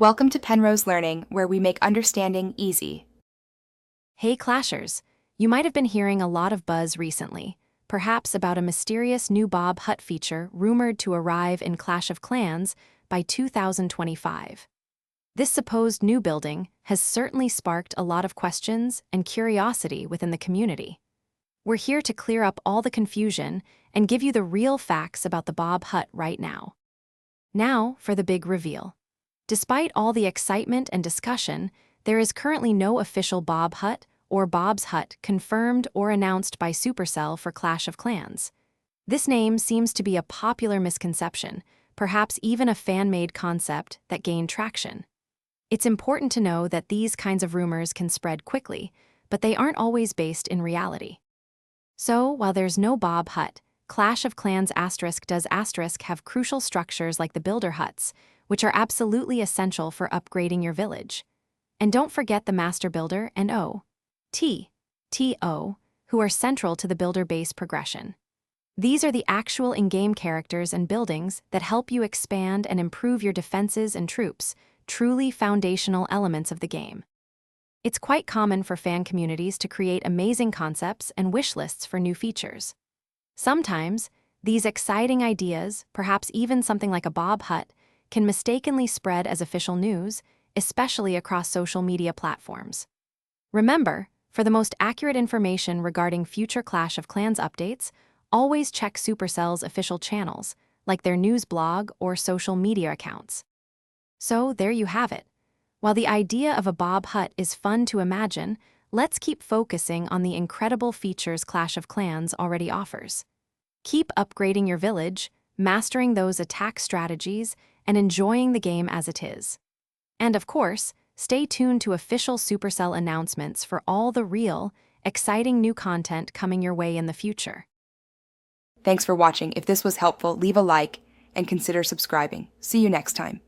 Welcome to Penrose Learning, where we make understanding easy. Hey Clashers! You might have been hearing a lot of buzz recently, perhaps about a mysterious new Bob Hut feature rumored to arrive in Clash of Clans by 2025. This supposed new building has certainly sparked a lot of questions and curiosity within the community. We're here to clear up all the confusion and give you the real facts about the Bob Hut right now. Now for the big reveal. Despite all the excitement and discussion, there is currently no official Bob Hut or Bob's Hut confirmed or announced by Supercell for Clash of Clans. This name seems to be a popular misconception, perhaps even a fan-made concept that gained traction. It's important to know that these kinds of rumors can spread quickly, but they aren't always based in reality. So, while there's no Bob Hut, Clash of Clans does have crucial structures like the Builder Huts, which are absolutely essential for upgrading your village. And don't forget the Master Builder and TO, who are central to the builder base progression. These are the actual in-game characters and buildings that help you expand and improve your defenses and troops, truly foundational elements of the game. It's quite common for fan communities to create amazing concepts and wish lists for new features. Sometimes, these exciting ideas, perhaps even something like a Bob Hut, can mistakenly spread as official news, especially across social media platforms. Remember, for the most accurate information regarding future Clash of Clans updates, always check Supercell's official channels, like their news blog or social media accounts. So there you have it. While the idea of a Bob Hut is fun to imagine, let's keep focusing on the incredible features Clash of Clans already offers. Keep upgrading your village, mastering those attack strategies, and enjoying the game as it is. And of course, stay tuned to official Supercell announcements for all the real, exciting new content coming your way in the future. Thanks for watching. If this was helpful, leave a like and consider subscribing. See you next time.